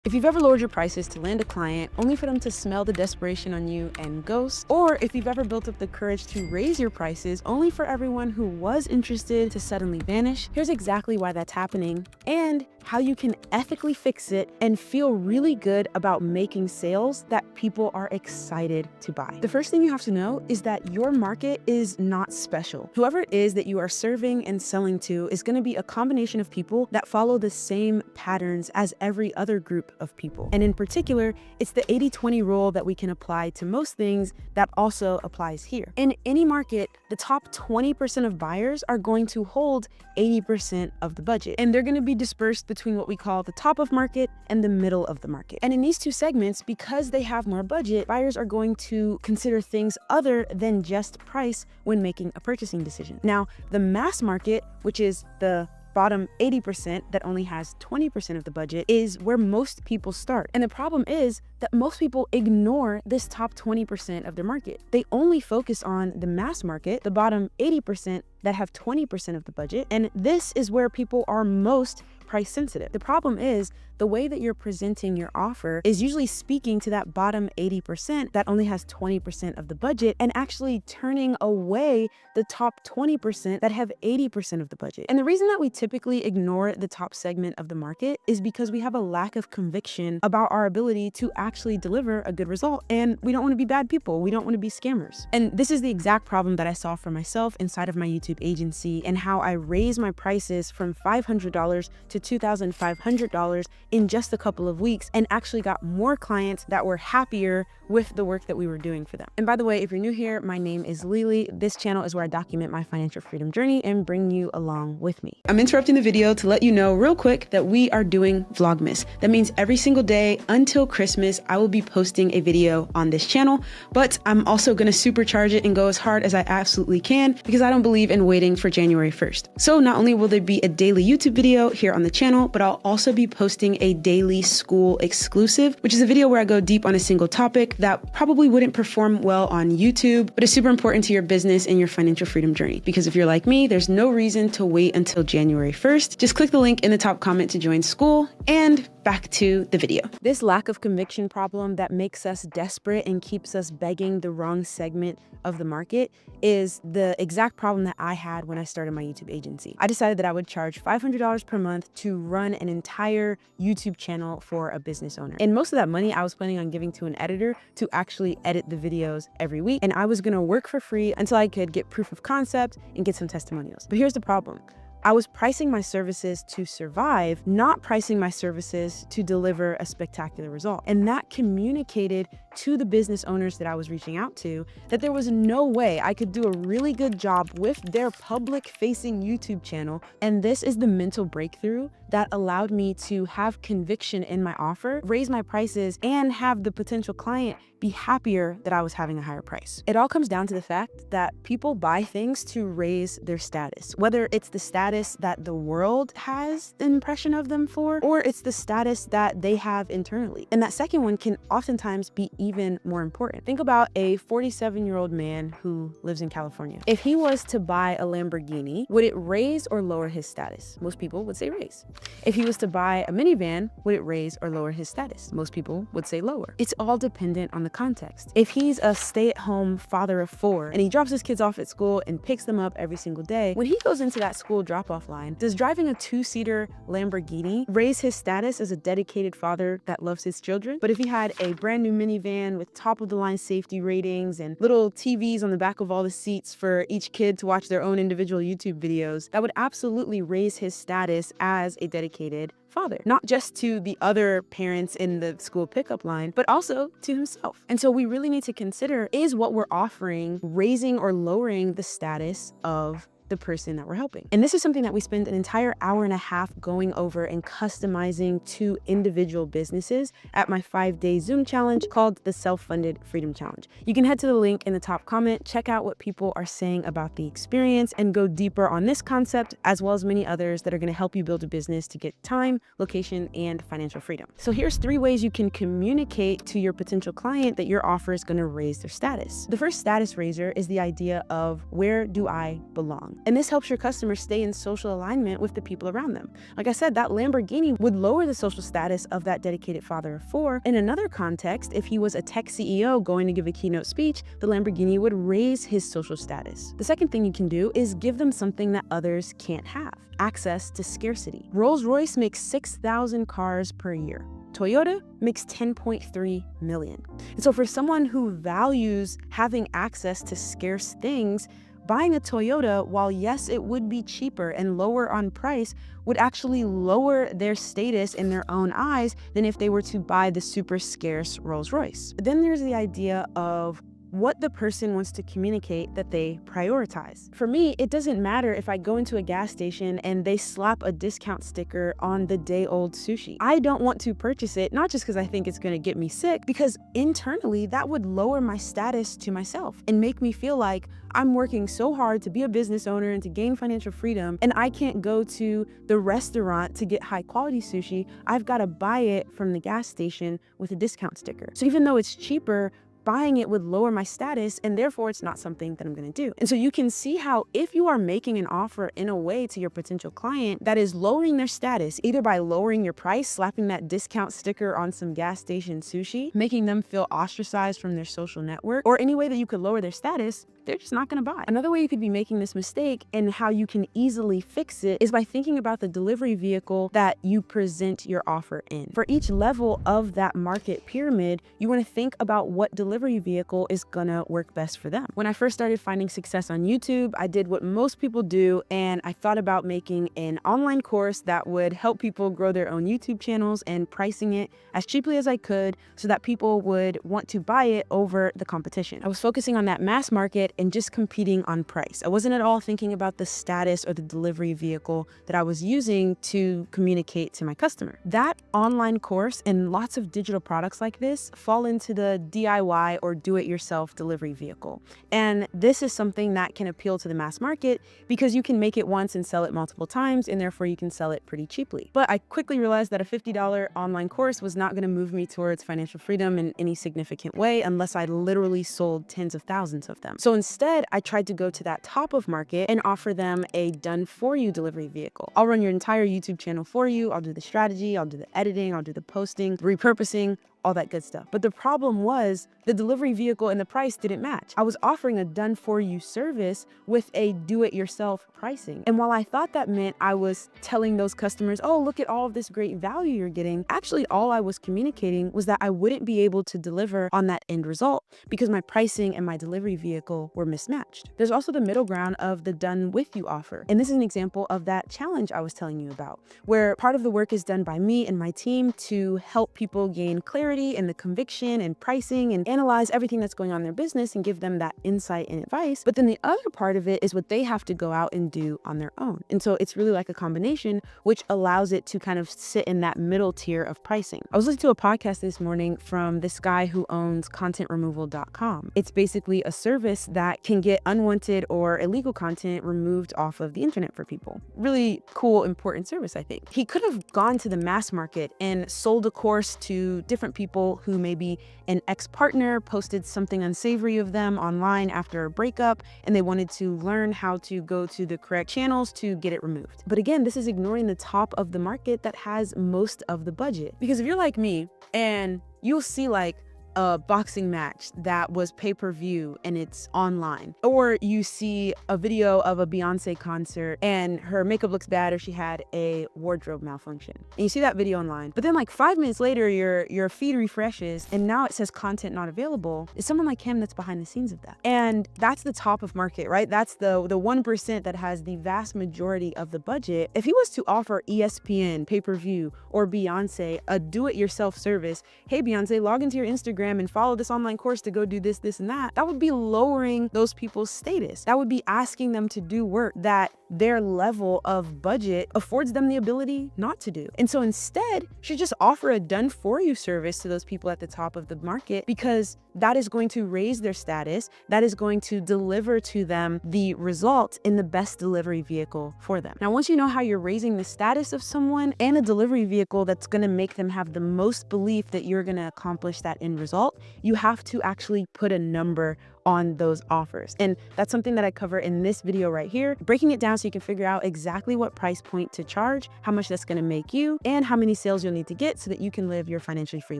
If you've ever lowered your prices to land a client only for them to smell the desperation on you and ghost, or if you've ever built up the courage to raise your prices only for everyone who was interested to suddenly vanish, here's exactly why that's happening and how you can ethically fix it and feel really good about making sales that people are excited to buy. The first thing you have to know is that your market is not special. Whoever it is that you are serving and selling to is going to be a combination of people that follow the same patterns as every other group of people. And in particular, it's the 80-20 rule that we can apply to most things that also applies here. In any market, the top 20% of buyers are going to hold 80% of the budget, and they're going to be dispersed between what we call the top of market and the middle of the market. And in these two segments, because they have more budget, buyers are going to consider things other than just price when making a purchasing decision. Now, the mass market, which is the bottom 80% that only has 20% of the budget, is where most people start. And the problem is that most people ignore this top 20% of their market. They only focus on the mass market, the bottom 80% that have 20% of the budget. And this is where people are most price sensitive. The problem is the way that you're presenting your offer is usually speaking to that bottom 80% that only has 20% of the budget and actually turning away the top 20% that have 80% of the budget. And the reason that we typically ignore the top segment of the market is because we have a lack of conviction about our ability to actually deliver a good result. And we don't want to be bad people. We don't want to be scammers. And this is the exact problem that I saw for myself inside of my YouTube agency and how I raised my prices from $500 to $2,500 in just a couple of weeks and actually got more clients that were happier with the work that we were doing for them. And by the way, if you're new here, my name is Lili. This channel is where I document my financial freedom journey and bring you along with me. I'm interrupting the video to let you know real quick that we are doing Vlogmas. That means every single day until Christmas, I will be posting a video on this channel, but I'm also gonna supercharge it and go as hard as I absolutely can because I don't believe in waiting for January 1st. So not only will there be a daily YouTube video here on the channel, but I'll also be posting a daily school exclusive, which is a video where I go deep on a single topic that probably wouldn't perform well on YouTube, but is super important to your business and your financial freedom journey. Because if you're like me, there's no reason to wait until January 1st. Just click the link in the top comment to join school, and back to the video. This lack of conviction problem that makes us desperate and keeps us begging the wrong segment of the market is the exact problem that I had when I started my YouTube agency. I decided that I would charge $500 per month to run an entire YouTube channel for a business owner. And most of that money I was planning on giving to an editor to actually edit the videos every week. And I was gonna work for free until I could get proof of concept and get some testimonials. But here's the problem. I was pricing my services to survive, not pricing my services to deliver a spectacular result. And that communicated to the business owners that I was reaching out to that there was no way I could do a really good job with their public-facing YouTube channel. And this is the mental breakthrough that allowed me to have conviction in my offer, raise my prices, and have the potential client be happier that I was having a higher price. It all comes down to the fact that people buy things to raise their status, whether it's the status that the world has an impression of them for, or it's the status that they have internally. And that second one can oftentimes be even more important. Think about a 47-year-old man who lives in California. If he was to buy a Lamborghini, would it raise or lower his status? Most people would say raise. If he was to buy a minivan, would it raise or lower his status? Most people would say lower. It's all dependent on the context. If he's a stay-at-home father of 4 and he drops his kids off at school and picks them up every single day, when he goes into that school drop-off line, does driving a 2-seater Lamborghini raise his status as a dedicated father that loves his children? But if he had a brand new minivan with top-of-the-line safety ratings and little TVs on the back of all the seats for each kid to watch their own individual YouTube videos, that would absolutely raise his status as a dedicated father, not just to the other parents in the school pickup line, but also to himself. And so we really need to consider, is what we're offering raising or lowering the status of the person that we're helping? And this is something that we spend an entire hour and a half going over and customizing to individual businesses at my 5-day Zoom challenge called the Self-Funded Freedom Challenge. You can head to the link in the top comment, check out what people are saying about the experience, and go deeper on this concept, as well as many others that are going to help you build a business to get time, location, and financial freedom. So here's 3 ways you can communicate to your potential client that your offer is going to raise their status. The first status raiser is the idea of, where do I belong? And this helps your customers stay in social alignment with the people around them. Like I said, that Lamborghini would lower the social status of that dedicated father of four. In another context, if he was a tech CEO going to give a keynote speech, the Lamborghini would raise his social status. The second thing you can do is give them something that others can't have: access to scarcity. Rolls-Royce makes 6,000 cars per year. Toyota makes 10.3 million. And so for someone who values having access to scarce things, buying a Toyota, while yes, it would be cheaper and lower on price, would actually lower their status in their own eyes than if they were to buy the super scarce Rolls-Royce. Then there's the idea of what the person wants to communicate that they prioritize. For me, it doesn't matter if I go into a gas station and they slap a discount sticker on the day-old sushi. I don't want to purchase it, not just because I think it's going to get me sick, because internally that would lower my status to myself and make me feel like I'm working so hard to be a business owner and to gain financial freedom, and I can't go to the restaurant to get high quality sushi. I've got to buy it from the gas station with a discount sticker. So even though it's cheaper, buying it would lower my status, and therefore it's not something that I'm going to do. And so you can see how if you are making an offer in a way to your potential client that is lowering their status, either by lowering your price, slapping that discount sticker on some gas station sushi, making them feel ostracized from their social network, or any way that you could lower their status, they're just not going to buy. Another way you could be making this mistake and how you can easily fix it is by thinking about the delivery vehicle that you present your offer in. For each level of that market pyramid, you want to think about what delivery vehicle is gonna work best for them. When I first started finding success on YouTube, I did what most people do, and I thought about making an online course that would help people grow their own YouTube channels and pricing it as cheaply as I could so that people would want to buy it over the competition. I was focusing on that mass market and just competing on price. I wasn't at all thinking about the status or the delivery vehicle that I was using to communicate to my customer. That online course and lots of digital products like this fall into the DIY or do-it-yourself delivery vehicle. And this is something that can appeal to the mass market because you can make it once and sell it multiple times, and therefore you can sell it pretty cheaply. But I quickly realized that a $50 online course was not going to move me towards financial freedom in any significant way unless I literally sold tens of thousands of them. So instead, I tried to go to that top of market and offer them a done-for-you delivery vehicle. I'll run your entire YouTube channel for you. I'll do the strategy, I'll do the editing, I'll do the posting, the repurposing, all that good stuff. But the problem was the delivery vehicle and the price didn't match. I was offering a done-for-you service with a do-it-yourself pricing. And while I thought that meant I was telling those customers, oh, look at all of this great value you're getting, actually all I was communicating was that I wouldn't be able to deliver on that end result because my pricing and my delivery vehicle were mismatched. There's also the middle ground of the done-with-you offer. And this is an example of that challenge I was telling you about, where part of the work is done by me and my team to help people gain clarity and the conviction and pricing and analyze everything that's going on in their business and give them that insight and advice. But then the other part of it is what they have to go out and do on their own. And so it's really like a combination, which allows it to kind of sit in that middle tier of pricing. I was listening to a podcast this morning from this guy who owns contentremoval.com. It's basically a service that can get unwanted or illegal content removed off of the internet for people. Really cool, important service, I think. He could have gone to the mass market and sold a course to different people who maybe an ex-partner posted something unsavory of them online after a breakup and they wanted to learn how to go to the correct channels to get it removed. But again, this is ignoring the top of the market that has most of the budget. Because if you're like me and you'll see like a boxing match that was pay-per-view and it's online, or you see a video of a Beyonce concert and her makeup looks bad or she had a wardrobe malfunction, and you see that video online, but then like 5 minutes later your feed refreshes and now it says content not available, it's someone like him that's behind the scenes of that. And that's the top of market, right? That's the 1% that has the vast majority of the budget. If he was to offer ESPN, pay-per-view, or Beyonce a do-it-yourself service, hey Beyonce, log into your Instagram and follow this online course to go do this, this, and that would be lowering those people's status. That would be asking them to do work that their level of budget affords them the ability not to do. And so instead, you should just offer a done-for-you service to those people at the top of the market, because that is going to raise their status. That is going to deliver to them the result in the best delivery vehicle for them. Now, once you know how you're raising the status of someone and a delivery vehicle that's going to make them have the most belief that you're going to accomplish that end result, result, you have to actually put a number on those offers. And that's something that I cover in this video right here, breaking it down so you can figure out exactly what price point to charge, how much that's going to make you, and how many sales you'll need to get so that you can live your financially free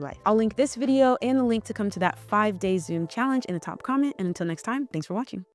life. I'll link this video and the link to come to that 5-day Zoom challenge in the top comment. And until next time, thanks for watching.